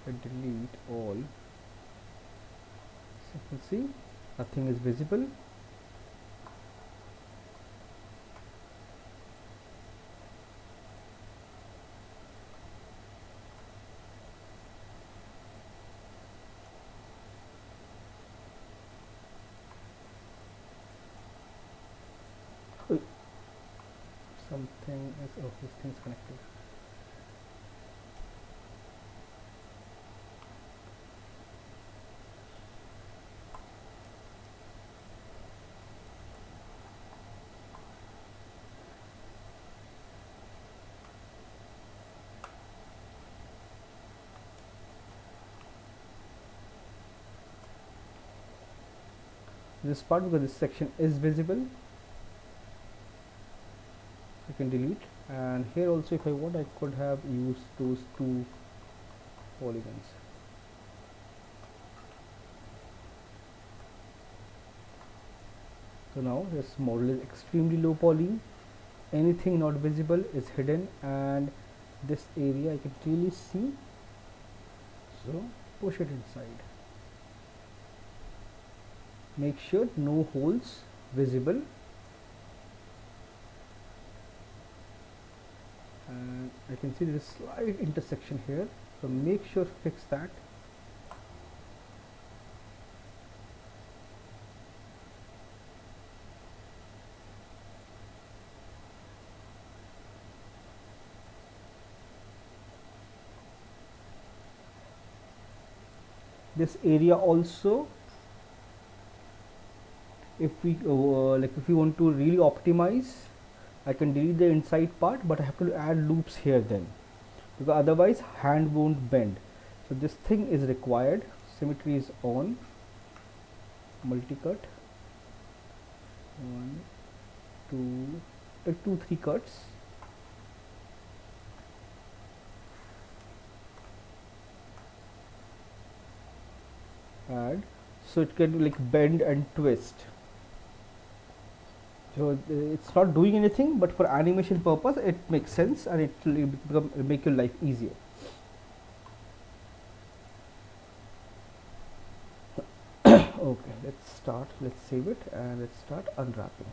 I delete all, so you can see nothing is visible. Oh, something is, oh, this thing is connected. This part, because this section is visible, you can delete. And here also, if I want, I could have used those two polygons. So now this model is extremely low poly, anything not visible is hidden, and this area I can clearly see. So push it inside, make sure no holes visible, and I can see there is slight intersection here, so make sure fix that. This area also, if we if we want to really optimize, I can delete the inside part, but I have to add loops here then, because otherwise hand won't bend. So this thing is required. Symmetry is on, multi-cut, 1 2 2 3 cuts, add, so it can like bend and twist. So it's not doing anything, but for animation purpose it makes sense, and it will make your life easier. Okay, let's start, let's save it, and let's start unwrapping.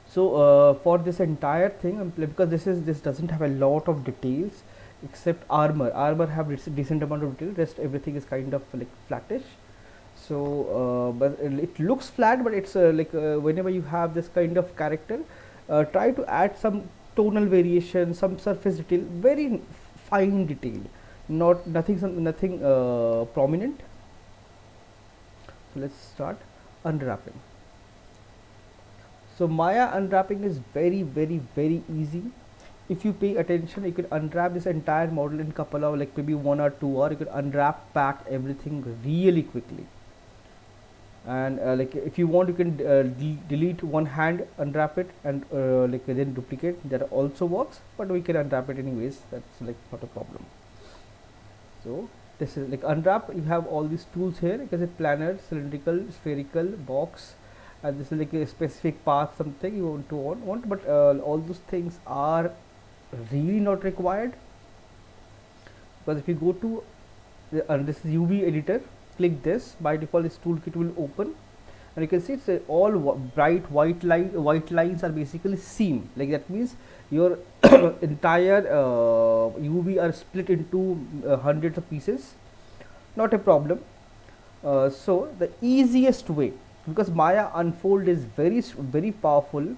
So for this entire thing, because this doesn't have a lot of details, except armor have decent amount of detail, rest everything is kind of like flattish. So but it looks flat, but it's whenever you have this kind of character, try to add some tonal variation, some surface detail, very fine detail, not nothing prominent. So let's start unwrapping. So Maya unwrapping is very easy. If you pay attention, you could unwrap this entire model in couple of like maybe 1 or 2 hours. You could unwrap, pack everything really quickly. And like if you want, you can delete one hand, unwrap it, and like then duplicate. That also works, but we can unwrap it anyways. That's like not a problem. So this is like unwrap. You have all these tools here. You can say planar, cylindrical, spherical, box, and this is like a specific path, something you want, but all those things are really not required, because if you go to this is UV editor, click this, by default this toolkit will open, and you can see it's all bright white lines are basically seam, like that means your entire UV are split into hundreds of pieces, not a problem. So the easiest way, because Maya unfold is very powerful,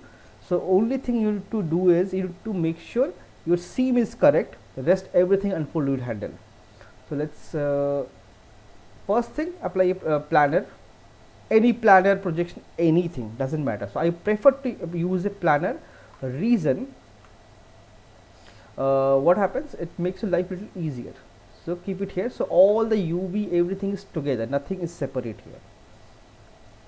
so only thing you need to do is you need to make sure your seam is correct, the rest everything unfold will handle. So let's first thing, apply a planar, any planar projection, anything doesn't matter. So I prefer to use a planar. Reason, what happens, it makes your life a little easier. So keep it here, so all the UV everything is together, nothing is separate here,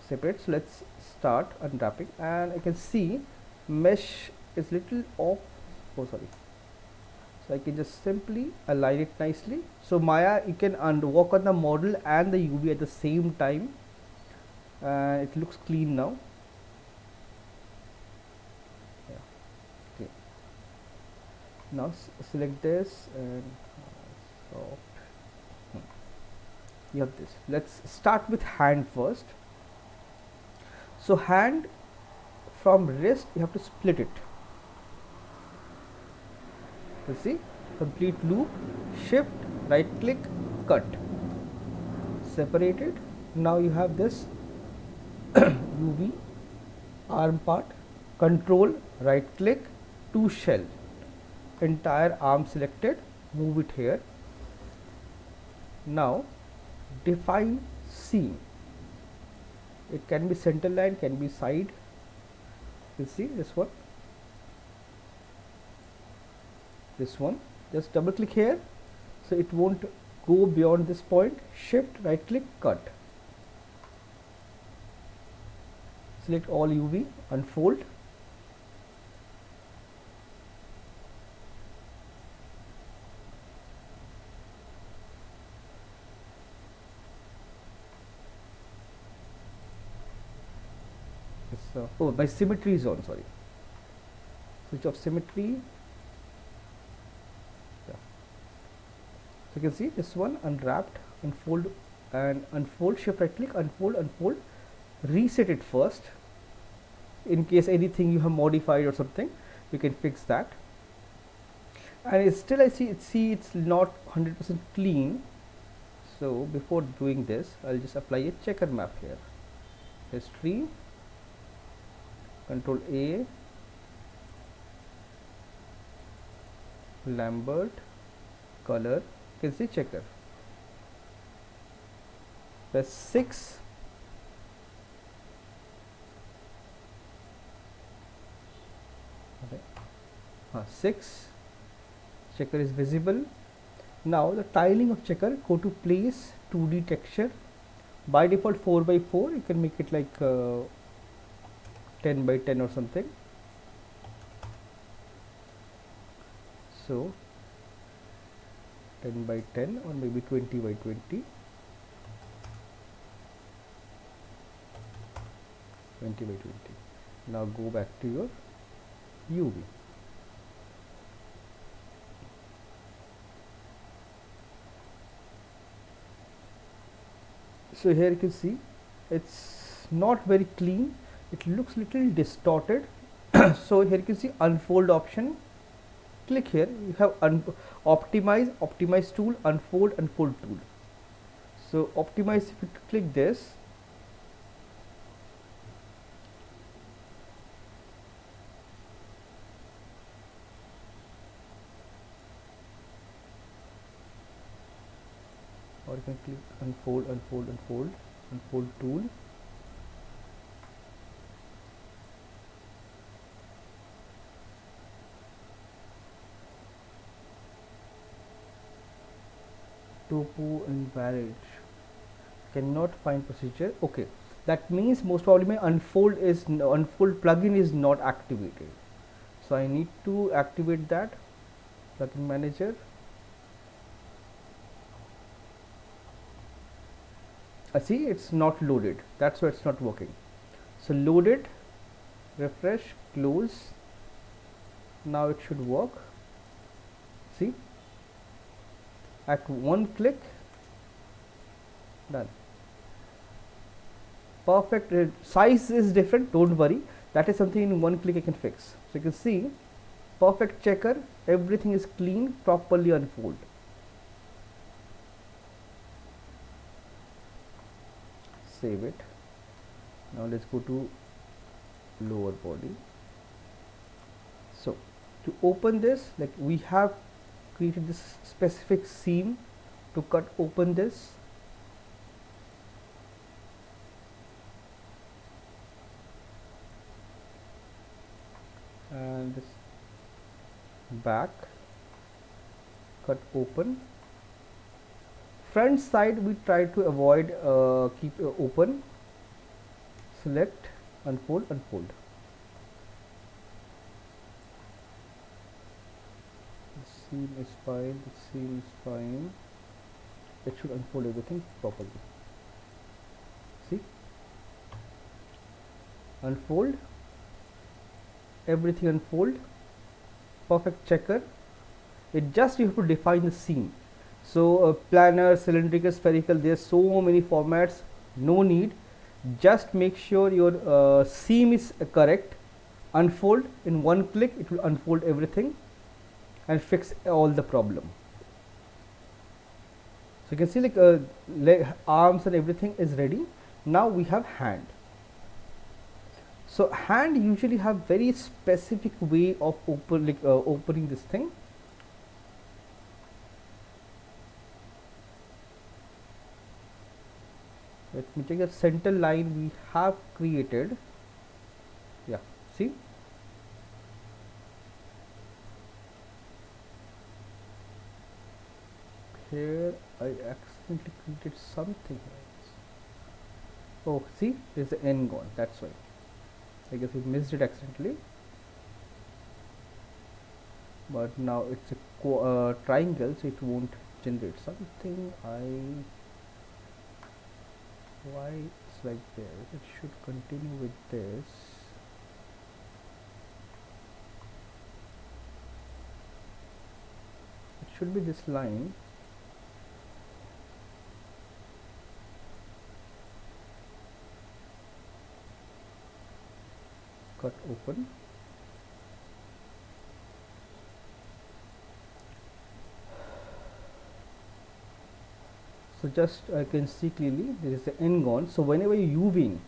separate. So let's start unwrapping, and I can see mesh is little off, oh sorry. So I can just simply align it nicely. So Maya, you can work on the model and the UV at the same time, it looks clean now. Yeah. Okay. Now select this and soft. You have this. Let's start with hand first. So hand, from wrist you have to split it. You see, complete loop, shift, right click, cut, separated. Now you have this UV arm part, control, right click, to shell, entire arm selected, move it here. Now define seam. It can be center line, can be side. You see this one, just double click here, so it won't go beyond this point. Shift, right click, cut, select all UV, unfold. Oh, my symmetry is on, sorry. Switch off symmetry. Yeah. So you can see this one unwrapped, unfold and unfold, shift right click, unfold, unfold, reset it first. In case anything you have modified or something, you can fix that. And it's still, I see it's not 100% clean. So before doing this, I'll just apply a checker map here. History, Control A, Lambert, color, you can see checker. Press 6. Okay. 6. Checker is visible. Now the tiling of checker, go to place, 2D texture. By default 4 by 4. You can make it like 10 by 10 or something. So 10 by 10 or maybe 20 by 20. 20 by 20. Now go back to your UV. So here you can see it's not very clean, it looks little distorted. So here you can see unfold option, click here, you have optimize tool, unfold tool. So optimize, if you click this, or you can click unfold tool. Topo invalid, cannot find procedure. Okay, that means most probably my unfold plugin is not activated. So I need to activate that. Plugin manager. See, it's not loaded, that's why it's not working. So load it, refresh, close. Now it should work. See, at one click, done. Perfect. Size is different, don't worry, that is something in one click I can fix. So you can see perfect checker, everything is clean, properly unfold. Save it. Now let's go to lower body. So to open this, like we have created this specific seam to cut open this. And this back, cut open. Front side we try to avoid, keep open. Select, unfold. The seam is fine, it should unfold everything properly. See, unfold, everything unfold, perfect checker, it just you have to define the seam. So planar, cylindrical, spherical, there's so many formats, no need. Just make sure your seam is correct. Unfold in one click, it will unfold everything and fix all the problem. So you can see like arms and everything is ready. Now we have hand. So hand usually have very specific way of opening this thing. Let me take the center line we have created. Yeah, see, here I accidentally created something else. Oh, see, there's the end gone, that's why. I guess we missed it accidentally. But now it's a triangle, so it won't generate something. Why it's like this? It should continue with this. It should be this line. Cut open. So just I can see clearly there is the end gone. So whenever you UVing,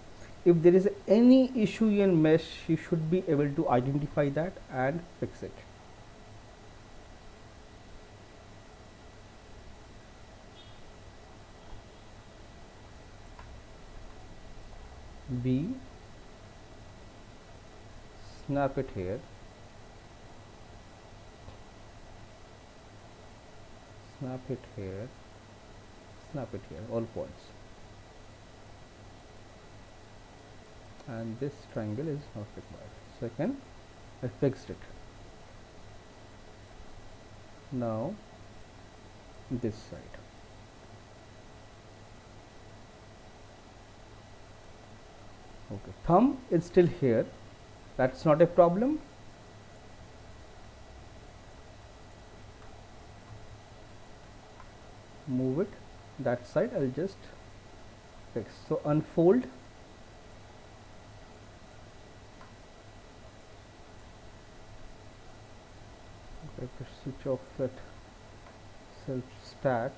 if there is any issue in mesh, you should be able to identify that and fix it. B, snap it here, snap it here, snap it here, all points. And this triangle is not required. Second, I fixed it. Now this side. Okay, thumb is still here, that's not a problem. Move it that side, I'll just fix. So unfold, I have to switch off that self stack.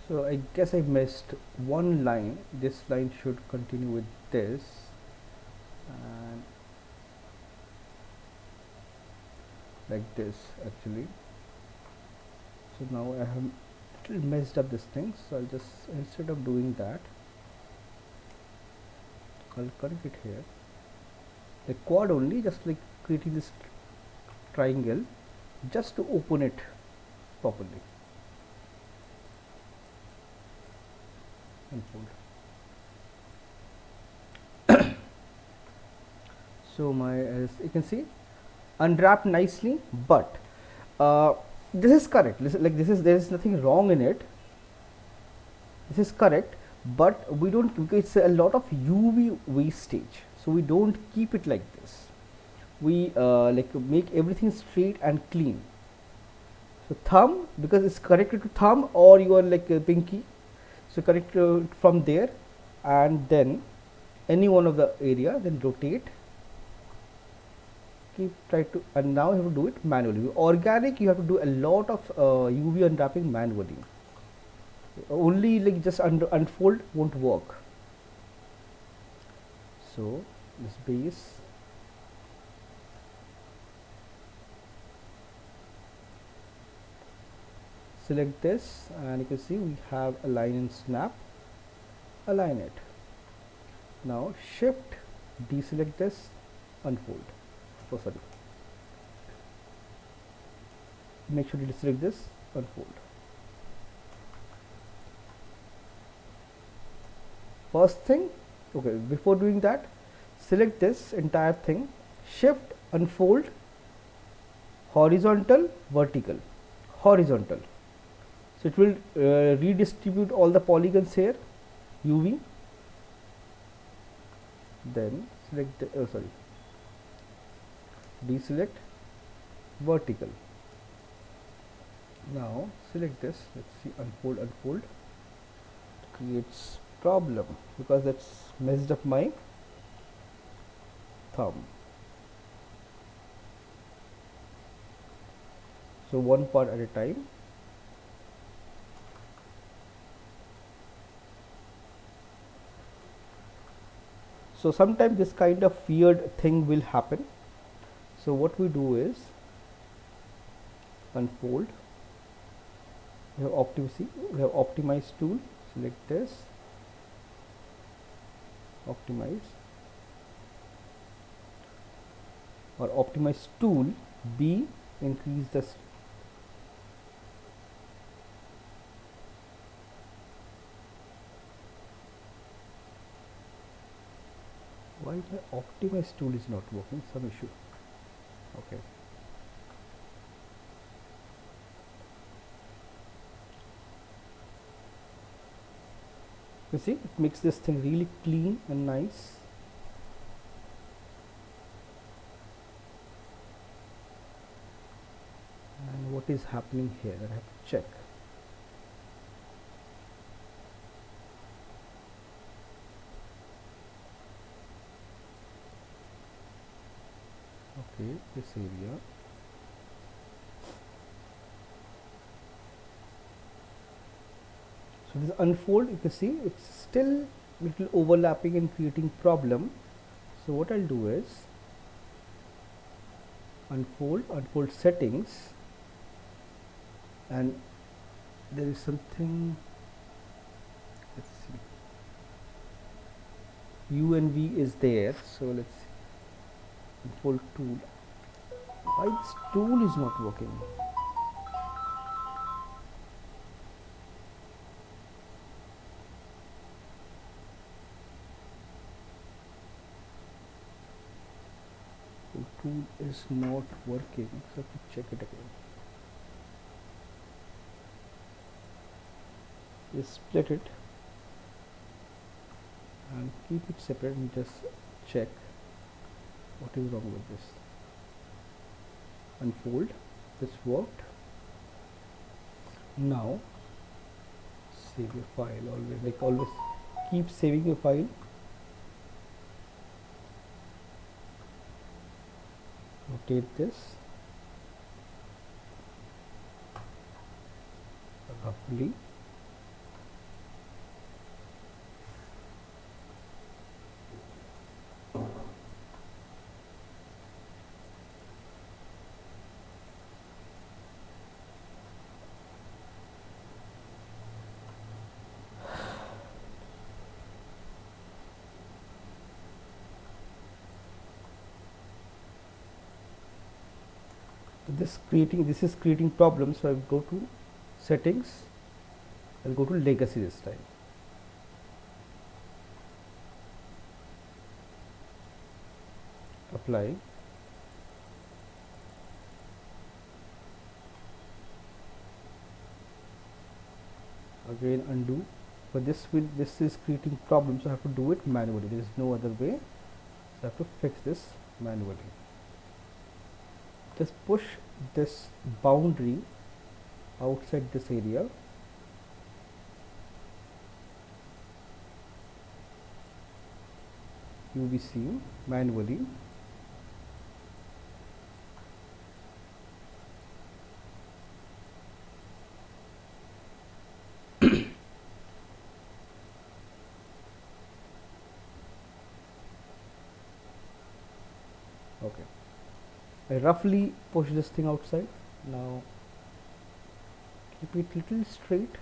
So I guess I missed one line. This line should continue with this, and like this actually. So now I have little messed up this thing, so I'll just, instead of doing that, I'll connect it here. The quad only, just like creating this triangle just to open it properly. Unfold. So my, as you can see, unwrapped nicely, but this is correct. There is nothing wrong in it. This is correct, but we don't, because it's a lot of UV wastage, so we don't keep it like this. We like make everything straight and clean. So thumb, because it's connected to thumb or your like pinky, so connect from there, and then any one of the area, then rotate, keep, try to, and now you have to do it manually. Organic, you have to do a lot of UV unwrapping manually. Only like just unfold won't work. So this base, select this, and you can see we have a line and snap. Align it. Now shift, deselect this, unfold. Oh sorry, make sure to deselect this, unfold. First thing, okay, before doing that, select this entire thing, shift, unfold, horizontal, vertical, horizontal. So it will redistribute all the polygons here, UV. Then select the, deselect vertical. Now select this, let's see, unfold, unfold. It creates problem because that's messed up my thumb. So one part at a time. So sometimes this kind of weird thing will happen. So what we do is unfold. We have optimize tool. Select this, optimize, or optimize tool. B, increase this. Why my optimize tool is not working? Some issue. Okay. You see, it makes this thing really clean and nice. And what is happening here? I have to check. Okay, this area. So this unfold, you can see it's still little overlapping and creating problem. So what I'll do is unfold settings, and there is something, let's see, U and V is there. So let's see, unfold tool. Why this tool is not working? Tool is not working, so I have to check it again. Just split it and keep it separate and just check what is wrong with this. Unfold, this worked. Now save your file. Always keep saving your file. Rotate this roughly. This is creating problems. So I will go to settings. I will go to legacy this time. Apply. Again undo. But this is creating problems, so I have to do it manually. There is no other way. So I have to fix this manually. Just push this boundary outside this area. UVC manually. Okay. I roughly push this thing outside. Now keep it little straight.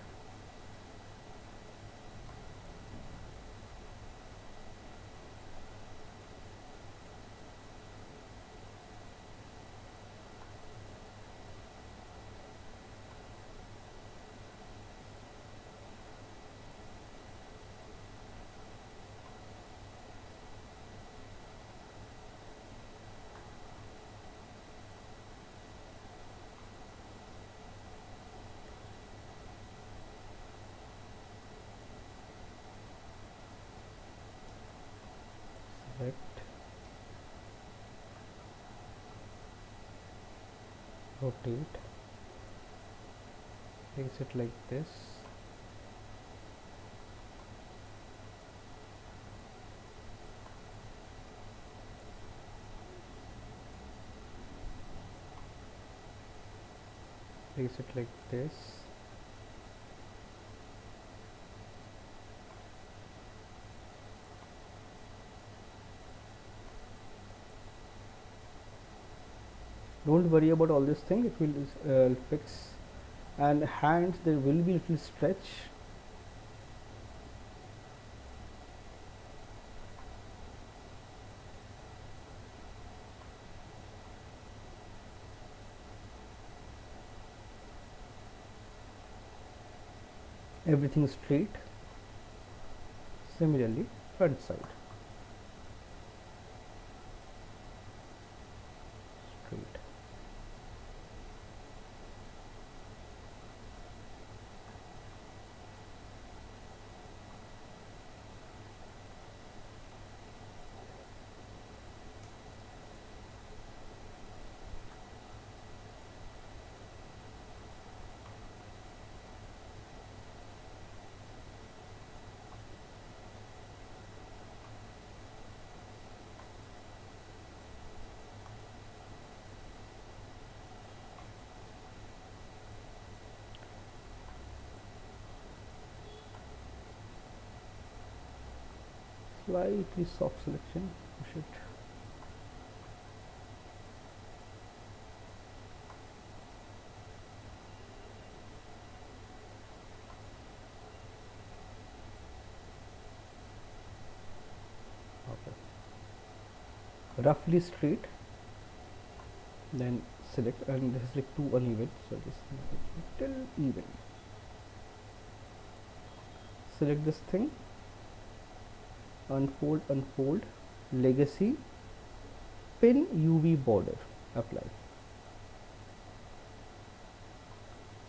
rotate, makes it like this. Makes it like this. Don't worry about all this thing, it will fix. And hands, there will be little stretch. Everything straight. Similarly, front side straight. Slightly soft selection, push it. Okay. Roughly straight, then select, and this is like too uneven, so just make it little even. Select this thing, unfold, unfold, legacy, pin UV border, apply.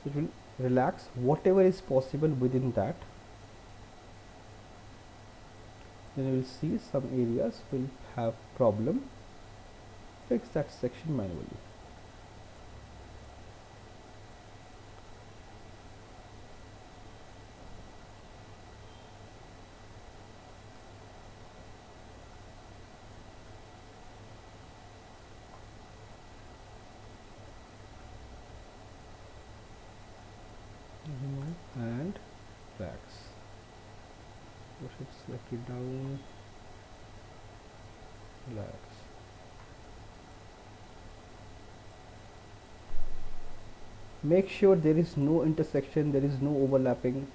So it will relax whatever is possible within that. Then you will see some areas will have problem. Fix that section manually. Remove and relax. Push it slightly down. Relax. Make sure there is no intersection, there is no overlapping.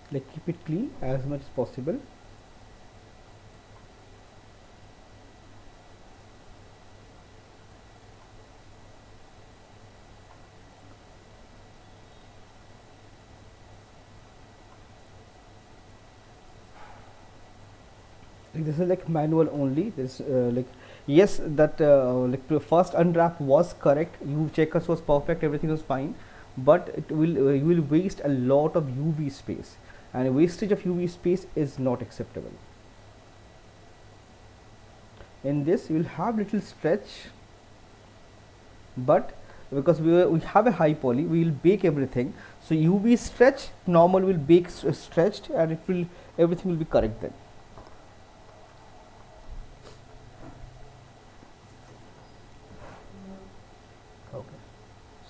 Like keep it clean as much as possible. Like this is like manual only. This like yes, that like the first unwrap was correct. checkers was perfect. Everything was fine, but it will you will waste a lot of UV space, and wastage of UV space is not acceptable. In this, you will have little stretch, but because we have a high poly, we will bake everything. So UV stretch, normal will bake stretched, and it will everything will be correct then. Okay.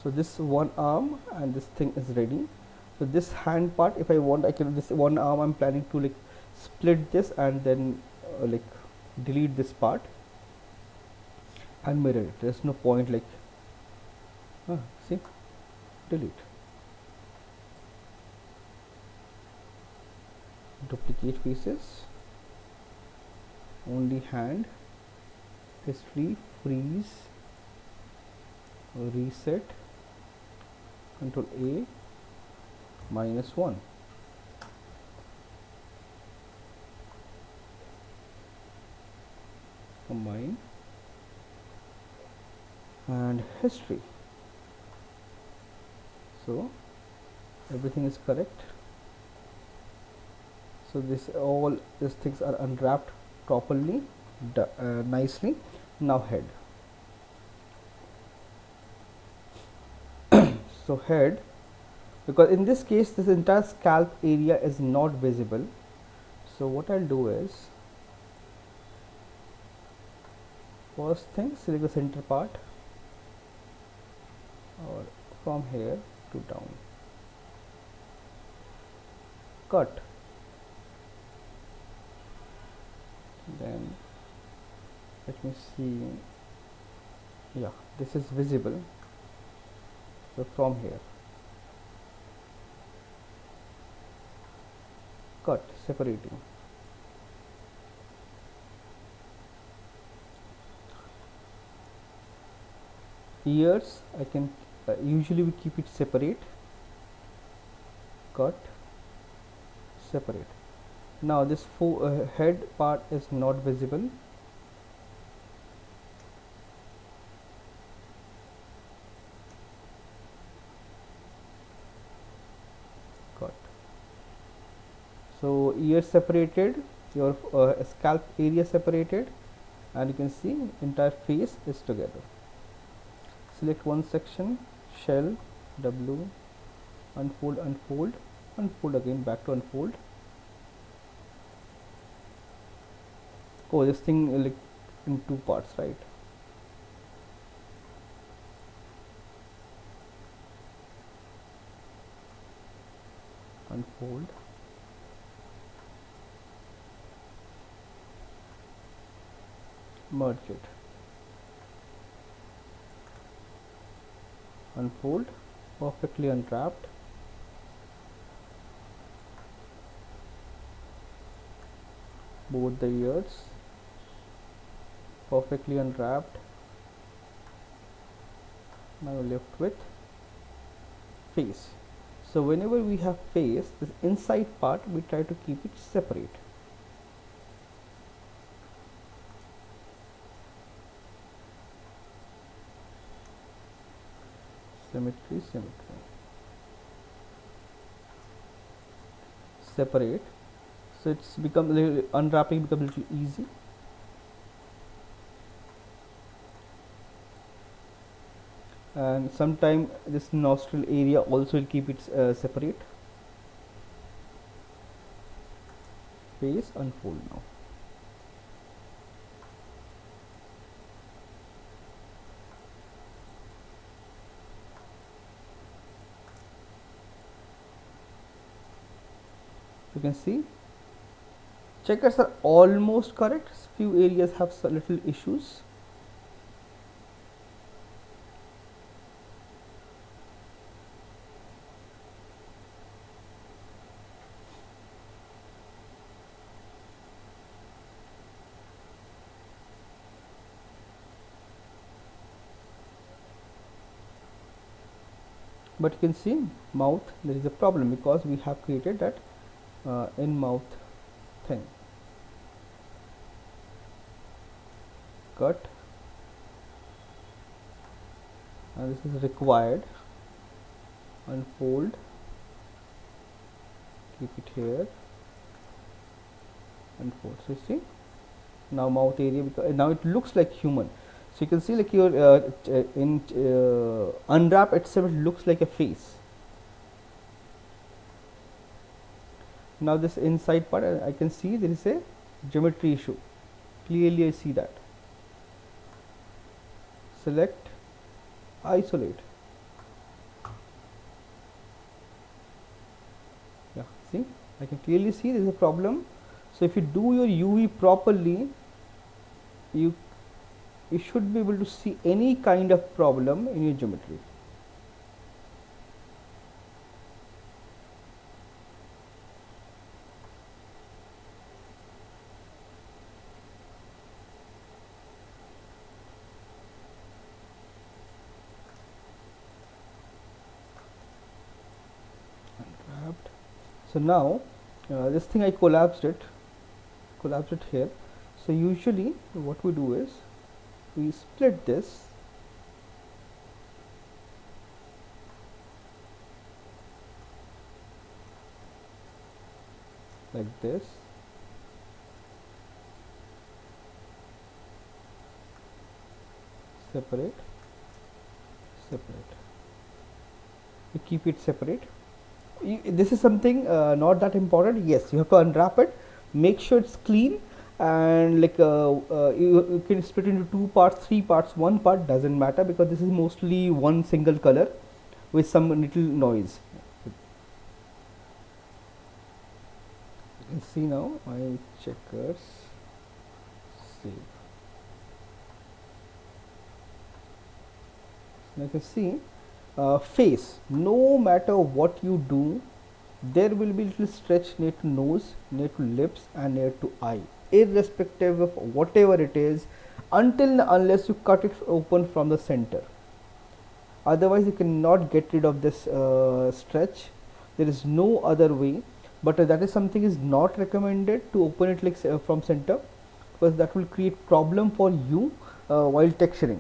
So this one arm and this thing is ready. So this hand part, if I want, I can, this one arm I'm planning to like split this and then like delete this part and mirror it. There's no point like see, delete, duplicate faces, only hand, history, freeze, reset, control A, -1. Combine and history. So everything is correct. So this all these things are unwrapped properly, nicely. Now head. So head, because in this case this entire scalp area is not visible, so what I'll do is, first thing, select the center part, or from here to down, cut, then let me see, yeah, this is visible, so from here, cut, separating. Ears, I can usually we keep it separate, cut, separate. Now this head part is not visible, cut. So ear separated, your scalp area separated, and you can see entire face is together. Select one section, shell, W, unfold, unfold, unfold again, back to unfold. Oh, this thing like in two parts, right? Unfold, merge it, unfold, perfectly unwrapped, both the ears, perfectly unwrapped. Now left with face. So whenever we have face, this inside part we try to keep it separate. Symmetry, symmetry, separate. So it's become unwrapping becomes a little easy. And sometime this nostril area also will keep it separate. Face, unfold now. You can see checkers are almost correct. Few areas have some little issues. But you can see mouth, there is a problem because we have created that in mouth thing. Cut, and this is required. Unfold, keep it here, unfold. So you see now mouth area, because now it looks like human. So you can see like your unwrap itself, it looks like a face. Now this inside part, I can see there is a geometry issue. Clearly I see that. Select, isolate. Yeah, see, I can clearly see there is a problem. So if you do your UV properly, you should be able to see any kind of problem in your geometry. So now this thing I collapsed it here. So usually what we do is we split this like this, separate, you keep it separate. This is something not that important. Yes, you have to unwrap it, make sure it's clean, and like you can split into 2 parts, 3 parts. One part doesn't matter because this is mostly one single color with some little noise. You can see now my checkers save. Now you can see face, no matter what you do, there will be little stretch near to nose, near to lips, and near to eye, irrespective of whatever it is, until unless you cut it open from the center. Otherwise you cannot get rid of this stretch. There is no other way, but that is something is not recommended to open it like from center, because that will create problem for you while texturing,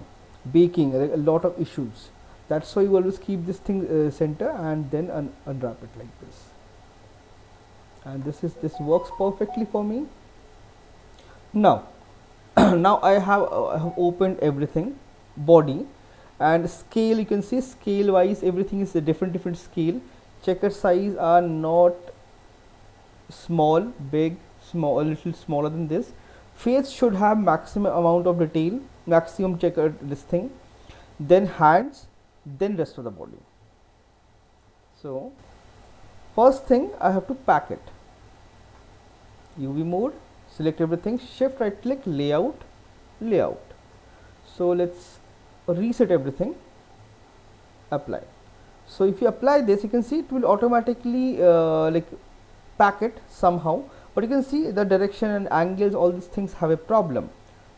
baking, a lot of issues. That's why you always keep this thing center and then unwrap it like this. And this works perfectly for me. Now now I have opened everything, body and scale. You can see scale wise everything is a different scale. Checker size are not small, big, small, a little smaller than this. Face should have maximum amount of detail, maximum checker this thing, then hands, then rest of the body. So first thing I have to pack it. UV mode, select everything, shift right click, layout. So let's reset everything, apply. So if you apply this, you can see it will automatically like pack it somehow, but you can see the direction and angles, all these things have a problem.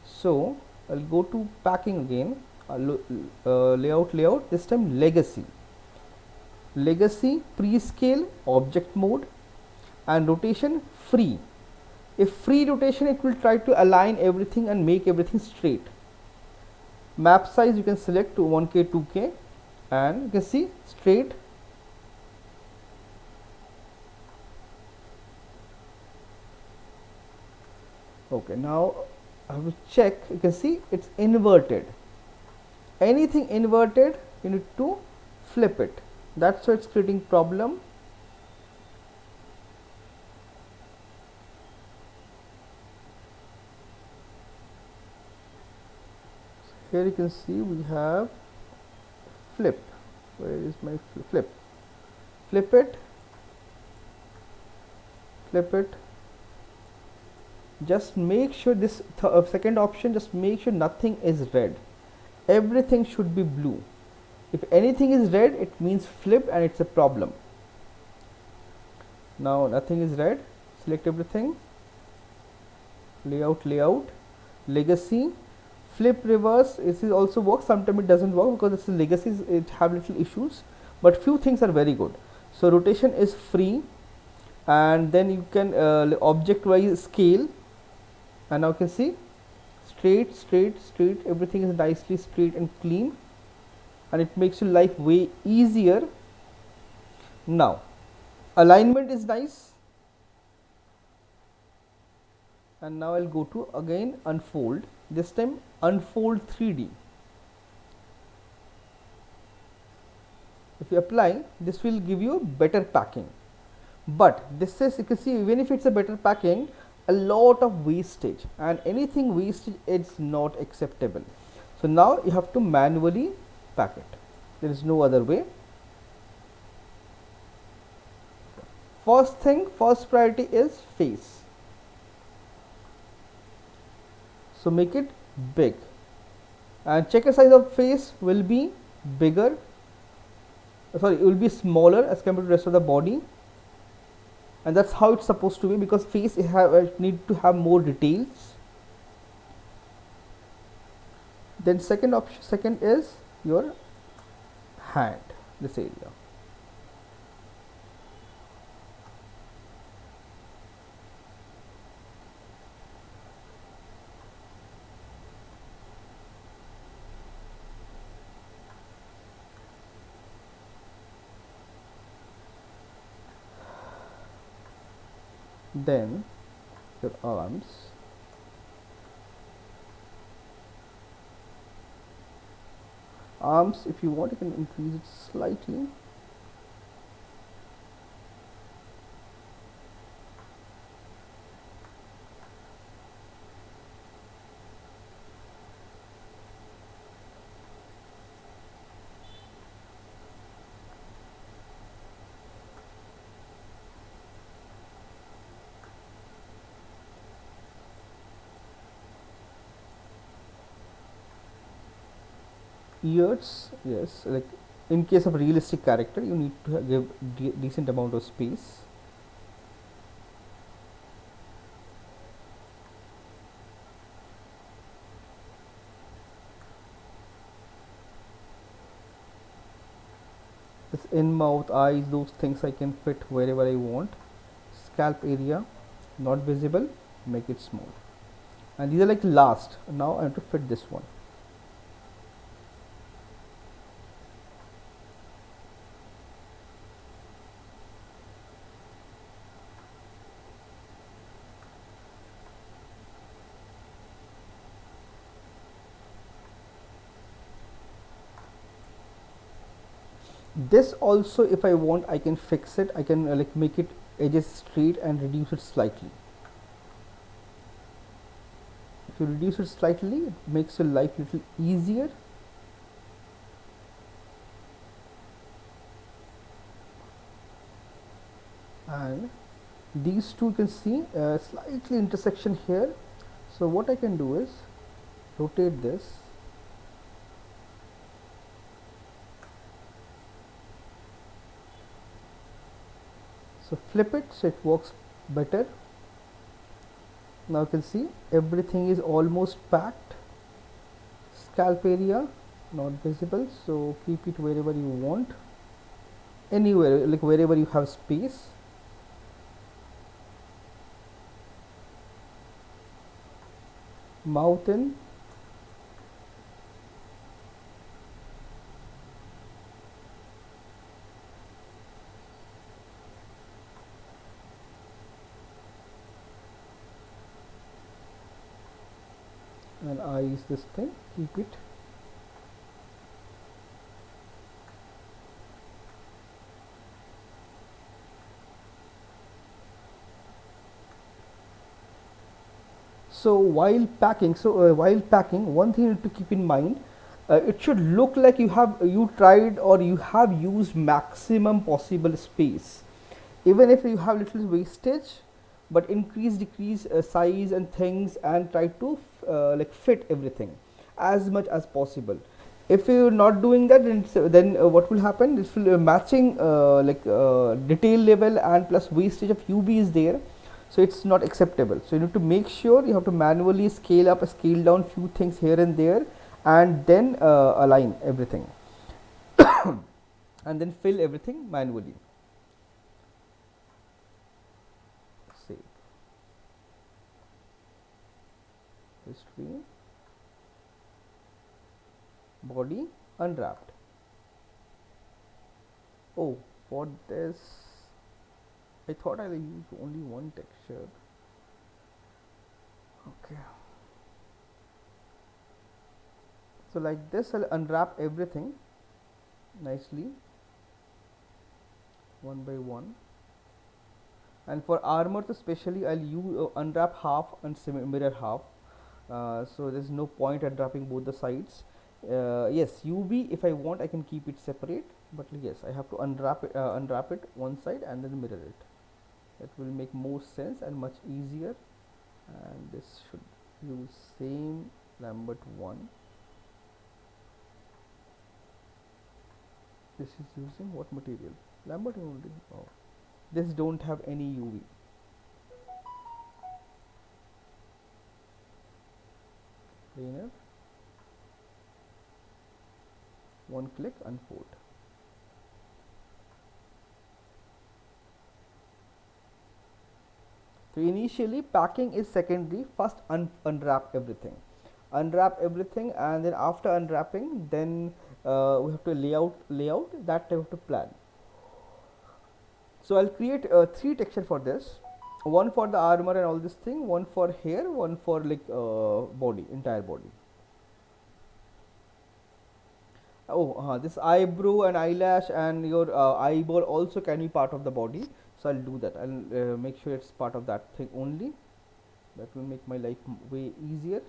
So I'll go to packing again, layout, this time legacy, prescale, object mode, and rotation free. If free rotation, it will try to align everything and make everything straight. Map size you can select to 1K, 2K, and you can see straight. Okay, now I have to check. You can see it's inverted. Anything inverted, you need to flip it. That's why it's creating problem. Here you can see we have flip. Where is my flip? Flip it. Just make sure this second option, just make sure nothing is red. Everything should be blue. If anything is red, it means flip and it's a problem. Now nothing is red. Select everything. Layout, legacy, flip reverse. This is also works. Sometimes it doesn't work because this is legacy. It have little issues, but few things are very good. So rotation is free, and then you can object wise scale, and now you can see straight. Everything is nicely straight and clean, and it makes your life way easier. Now alignment is nice, and now I'll go to again unfold, this time unfold 3D. If you apply, this will give you better packing, but this is, you can see, even if it's a better packing, a lot of wastage, and anything wastage is not acceptable. So now you have to manually pack it. There is no other way. First priority is face. So make it big, and checker size of face will be bigger. Sorry, it will be smaller as compared to the rest of the body, and that's how it's supposed to be, because face need to have more details. Then second is your hand, this area. Then your arms, if you want you can increase it slightly. Ears, yes, like in case of realistic character you need to give decent amount of space. This in mouth, eyes, those things I can fit wherever I want. Scalp area not visible, make it small. And these are like last. Now I have to fit this one. This also, if I want, I can fix it. I can like make it edges straight and reduce it slightly. If you reduce it slightly, it makes your life a little easier. And these two, you can see slightly intersection here. So what I can do is rotate this. So flip it so it works better. Now you can see everything is almost packed. Scalp area not visible, so keep it wherever you want, anywhere, like wherever you have space. Mouth in, and eyes, this thing, keep it. So while packing, one thing you need to keep in mind, it should look like you tried or you have used maximum possible space, even if you have little wastage, but increase decrease size and things and try to like fit everything as much as possible. If you're not doing that, then what will happen, this will matching detail level and plus wastage of UV is there, so it's not acceptable. So you need to make sure you have to manually scale up, scale down few things here and there, and then align everything and then fill everything manually. Save. History, body, unwrapped. Oh, for this I thought I'll use only one texture. Okay. So like this, I'll unwrap everything nicely, one by one. And for armor, especially, I'll unwrap half and mirror half. So there's no point unwrapping both the sides. Yes, UV, if I want, I can keep it separate. But yes, I have to unwrap it one side and then mirror it. That will make more sense and much easier. And this should use same Lambert 1. This is using what material? Lambert only. Oh, this don't have any UV. Planar. One click, unfold. So initially packing is secondary. First unwrap everything. Unwrap everything, and then after unwrapping, then we have to layout that I have to plan. So I'll create 3 texture for this. one for the armor and all this thing, one for hair, one for like body, entire body. Oh, this eyebrow and eyelash and your eyeball also can be part of the body. So I'll do that. I'll make sure it's part of that thing only. That will make my life way easier,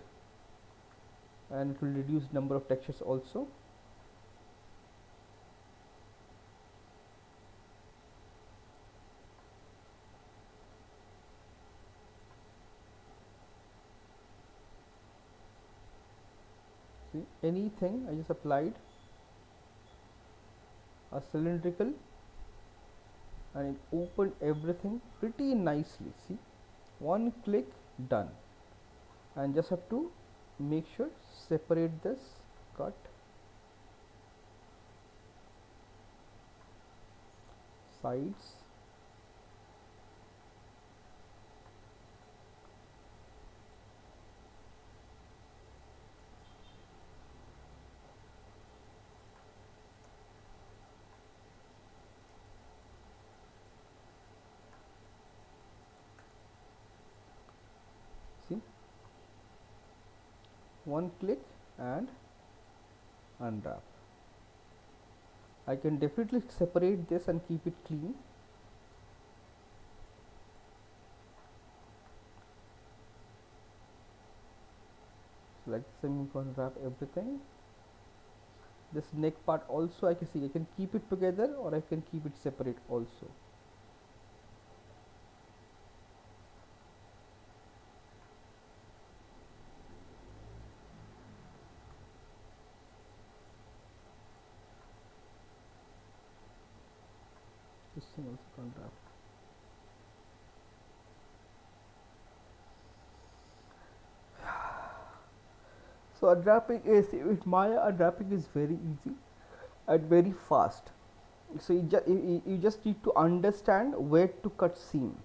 and it will reduce number of textures also. See, anything I just applied a cylindrical, and it opened everything pretty nicely. See, one click, done. And just have to make sure separate this, cut, sides, see, one click and unwrap. I can definitely separate this and keep it clean. So like this, I'm going to unwrap everything. This neck part also I can see I can keep it together or I can keep it separate also. This thing also can unwrap. So unwrapping is, with Maya, unwrapping is very easy and very fast. So you just need to understand where to cut seam.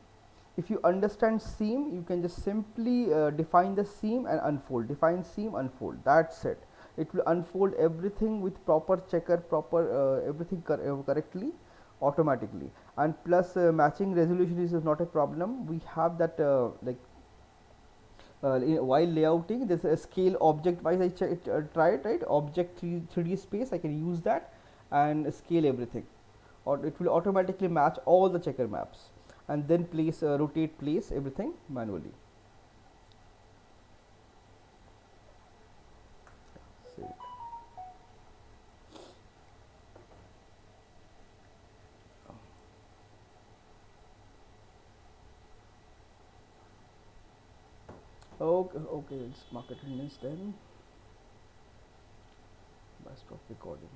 If you understand seam, you can just simply define the seam and unfold, define seam, unfold, that's it. It will unfold everything with proper checker, proper everything correctly, automatically. And plus matching resolution is not a problem. We have that like while layouting this scale object wise, I tried, right, object 3D space, I can use that and scale everything, or it will automatically match all the checker maps, and then place rotate, place everything manually. Save it. Okay, okay, let's mark attendance then. Best of recording.